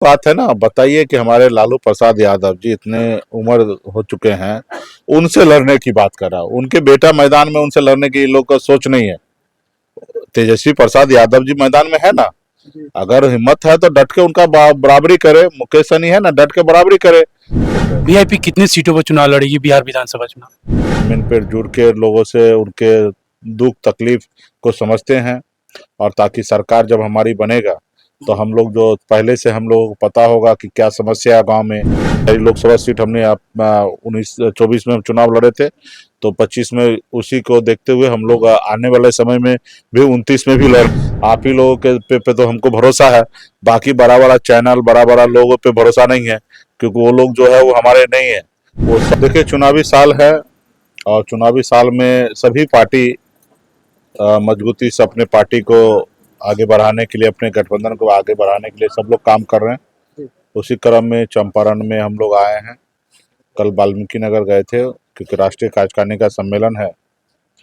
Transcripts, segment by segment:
बात है ना, बताइए कि हमारे लालू प्रसाद यादव जी इतने उम्र हो चुके हैं, उनसे लड़ने की बात कर रहा हूँ। उनके बेटा मैदान में, उनसे लड़ने की इन लोग का सोच नहीं है। तेजस्वी प्रसाद यादव जी मैदान में है ना, अगर हिम्मत है तो डट के उनका बराबरी करे। मुकेश सहनी है ना, डट के बराबरी करे। वीआईपी कितने सीटों पर चुनाव लड़ेगी बिहार विधानसभा चुनाव? जमीन पर जुड़ के लोगों से उनके दुख तकलीफ को समझते हैं, और ताकि सरकार जब हमारी बनेगा तो हम लोग जो पहले से हम लोगों को पता होगा कि क्या समस्या है गांव में। पहली लोकसभा सीट हमने 19-24 में हम चुनाव लड़े थे, तो 25 में उसी को देखते हुए हम लोग आने वाले समय में भी 29 में भी लड़। आप ही लोगों के पे तो हमको भरोसा है, बाकी बड़ा बड़ा चैनल बड़ा बड़ा लोगों पे भरोसा नहीं है, क्योंकि वो लोग जो है वो हमारे नहीं है। वो सब देखिए, चुनावी साल है, और चुनावी साल में सभी पार्टी मजबूती से अपने पार्टी को आगे बढ़ाने के लिए, अपने गठबंधन को आगे बढ़ाने के लिए सब लोग काम कर रहे हैं। उसी क्रम में चंपारण में हम लोग आए हैं। कल वाल्मीकि नगर गए थे, क्योंकि राष्ट्रीय कार्यकारिणी का सम्मेलन है,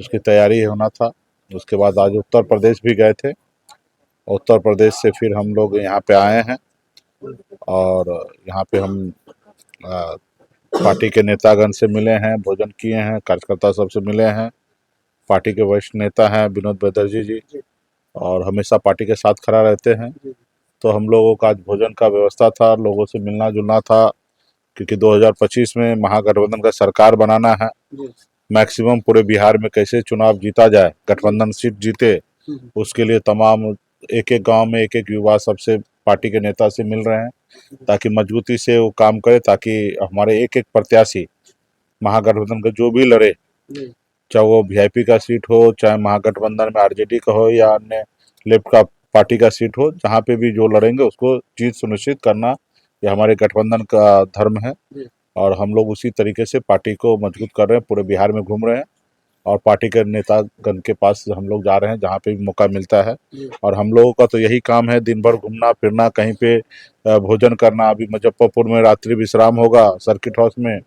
उसकी तैयारी होना था। उसके बाद आज उत्तर प्रदेश भी गए थे। उत्तर प्रदेश से फिर हम लोग यहाँ पे आए हैं, और यहाँ पे हम अ, पार्टी के नेतागण से मिले हैं, भोजन किए हैं, कार्यकर्ता सबसे मिले हैं। पार्टी के वरिष्ठ नेता हैं विनोद बैनर्जी जी, और हमेशा पार्टी के साथ खड़ा रहते हैं। तो हम लोगों का आज भोजन का व्यवस्था था, लोगों से मिलना जुलना था, क्योंकि 2025 में महागठबंधन का सरकार बनाना है। मैक्सिमम पूरे बिहार में कैसे चुनाव जीता जाए, गठबंधन सीट जीते, उसके लिए तमाम एक एक गांव में एक एक युवा सबसे पार्टी के नेता से मिल रहे हैं, ताकि मजबूती से वो काम करे, ताकि हमारे एक एक प्रत्याशी महागठबंधन का जो भी लड़े, चाहे वो वीआईपी का सीट हो, चाहे महागठबंधन में आरजेडी का हो, या अन्य लेफ्ट का पार्टी का सीट हो, जहाँ पे भी जो लड़ेंगे उसको जीत सुनिश्चित करना, ये हमारे गठबंधन का धर्म है। और हम लोग उसी तरीके से पार्टी को मजबूत कर रहे हैं, पूरे बिहार में घूम रहे हैं, और पार्टी के नेतागण के पास हम लोग जा रहे हैं जहाँ पे भी मौका मिलता है। और हम लोगों का तो यही काम है, दिन भर घूमना फिरना, कहीं पे भोजन करना। अभी मुजफ्फरपुर में रात्रि विश्राम होगा सर्किट हाउस में,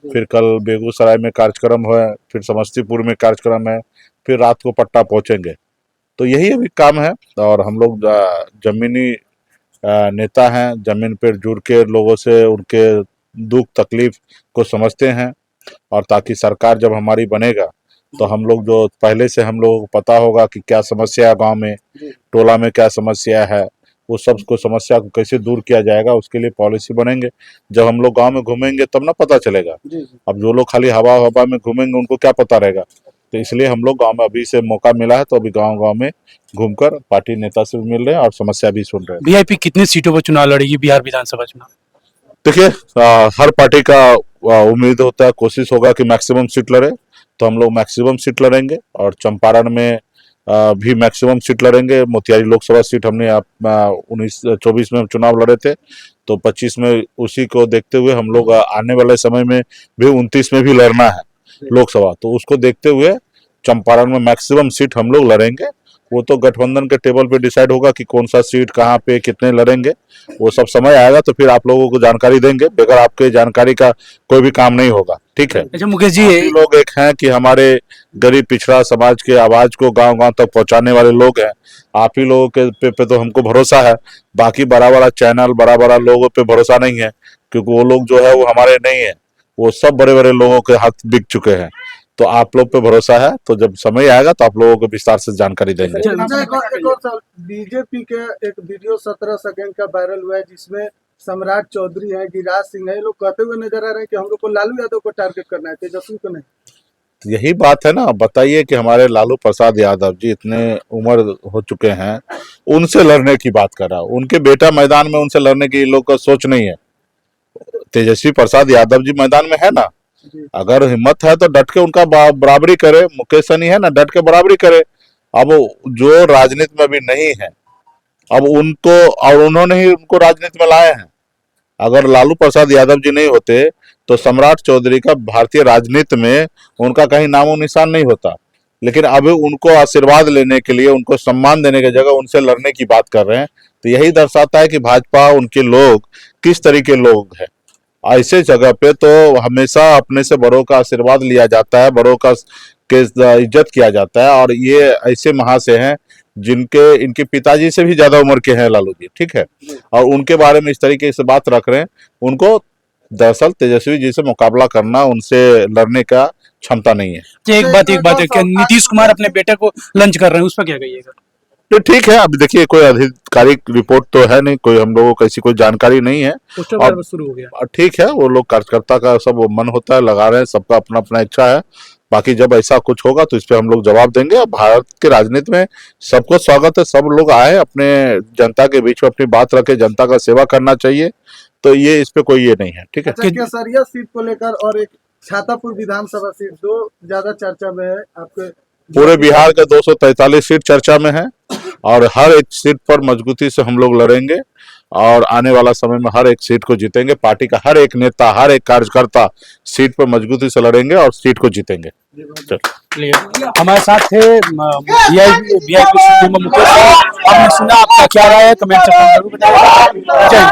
फिर कल बेगूसराय में कार्यक्रम है, फिर समस्तीपुर में कार्यक्रम है, फिर रात को पटना पहुंचेंगे। तो यही अभी काम है, और हम लोग जमीनी नेता हैं, जमीन पर जुड़ के लोगों से उनके दुख तकलीफ को समझते हैं, और ताकि सरकार जब हमारी बनेगा तो हम लोग जो पहले से हम लोगों को पता होगा कि क्या समस्या है गांव में, टोला में क्या समस्या है, वो सब को समस्या को कैसे दूर किया जाएगा, उसके लिए पॉलिसी बनेंगे। जब हम लोग गांव में घूमेंगे तब ना पता चलेगा। अब जो लोग खाली हवा हवा में घूमेंगे उनको क्या पता रहेगा। तो इसलिए हम लोग गांव में अभी से मौका मिला है, तो अभी गांव गांव में घूमकर पार्टी नेता से भी मिल रहे हैं और समस्या भी सुन रहे हैं। वीआईपी कितने सीटों पर चुनाव लड़ेगी बिहार विधानसभा चुनाव? देखिए, हर पार्टी का उम्मीद होता है, कोशिश होगा कि मैक्सिमम सीट लड़े, तो हम लोग मैक्सिमम सीट लड़ेंगे। और चंपारण में भी मैक्सिमम सीट लड़ेंगे। मोतिहारी लोकसभा सीट हमने 19-24 में चुनाव लड़े थे, तो 25 में उसी को देखते हुए हम लोग आने वाले समय में भी 29 में भी लड़ना है लोकसभा, तो उसको देखते हुए चंपारण में मैक्सिमम सीट हम लोग लड़ेंगे। वो तो गठबंधन के टेबल पे डिसाइड होगा कि कौन सा सीट कहाँ पे कितने लड़ेंगे, वो सब समय आएगा तो फिर आप लोगों को जानकारी देंगे। बगैर आपके जानकारी का कोई भी काम नहीं होगा, ठीक है। अच्छा मुकेश जी, आप ही लोग एक हैं कि हमारे गरीब पिछड़ा समाज के आवाज को गांव गांव तक पहुंचाने वाले लोग हैं। आप ही लोगों के पे तो हमको भरोसा है, बाकी बड़ा बड़ा चैनल बड़ा बड़ा लोगों पे भरोसा नहीं है, क्योंकि वो लोग जो है वो हमारे नहीं है। वो सब बड़े बड़े लोगों के हाथ बिक चुके हैं। तो आप लोग पे भरोसा है, तो जब समय आएगा तो आप लोगों को विस्तार से जानकारी देंगे। एक और सवाल, बीजेपी के एक वीडियो 17 सेकंड का वायरल हुआ है, जिसमें सम्राट चौधरी है, गिरिराज सिंह है, ये लोग कहते हुए नजर आ रहे हैं कि हम लोग को लालू यादव को टारगेट करना है, तेजस्वी को नहीं। तो यही बात है ना, बताइए कि हमारे लालू प्रसाद यादव जी इतने उम्र हो चुके हैं, उनसे लड़ने की बात कर रहा हूँ। उनके बेटा मैदान में, उनसे लड़ने की इन लोग का सोच नहीं है। तेजस्वी प्रसाद यादव जी मैदान में है ना, अगर हिम्मत है तो डट के उनका बराबरी करे। मुकेश सहनी है ना, डट के बराबरी करे। अब जो राजनीति में भी नहीं है, अब उनको, और उन्होंने ही उनको राजनीति में लाए हैं। अगर लालू प्रसाद यादव जी नहीं होते तो सम्राट चौधरी का भारतीय राजनीति में उनका कहीं नामो निशान नहीं होता। लेकिन अभी उनको आशीर्वाद लेने के लिए, उनको सम्मान देने की जगह उनसे लड़ने की बात कर रहे हैं। तो यही दर्शाता है कि भाजपा, उनके लोग किस तरीके लोग हैं। ऐसे जगह पे तो हमेशा अपने से बड़ों का आशीर्वाद लिया जाता है, बड़ों का के इज्जत किया जाता है। और ये ऐसे महाशय हैं जिनके इनके पिताजी से भी ज्यादा उम्र के हैं लालू जी, ठीक है, और उनके बारे में इस तरीके से बात रख रहे हैं। उनको दरअसल तेजस्वी जी से मुकाबला करना, उनसे लड़ने का क्षमता नहीं है। एक बात है कि नीतीश कुमार अपने बेटे को लंच कर रहे हैं, उस पर क्या कहिएगा? तो ठीक है, अभी देखिए कोई आधिकारिक रिपोर्ट तो है नहीं, कोई हम लोगों को ऐसी कोई जानकारी नहीं है। पोस्टर और वायरल शुरू हो गया। ठीक है, वो लोग कार्यकर्ता का सब मन होता है, लगा रहे हैं, सबका अपना अपना इच्छा है। बाकी जब ऐसा कुछ होगा तो इस पे हम लोग जवाब देंगे। और भारत के राजनीति में सबको स्वागत है, सब लोग आए अपने जनता के बीच में अपनी बात रखे, जनता का सेवा करना चाहिए। तो ये इस पे कोई ये नहीं है, ठीक है। अच्छा, केसरिया सीट को लेकर और एक छातापुर विधानसभा सीट, दो ज्यादा चर्चा में है आपके। पूरे बिहार के 243 सीट चर्चा में है और हर एक सीट पर मजबूती से हम लोग लड़ेंगे और आने वाला समय में हर एक सीट को जीतेंगे। पार्टी का हर एक नेता, हर एक कार्यकर्ता सीट पर मजबूती से लड़ेंगे और सीट को जीतेंगे। हमारे साथ थे वीआईपी सुप्रीमो मुकेश। आपने सुना, आपका क्या राय है? कमेंट सेक्शन में जरूर बताइएगा। जय हिंद।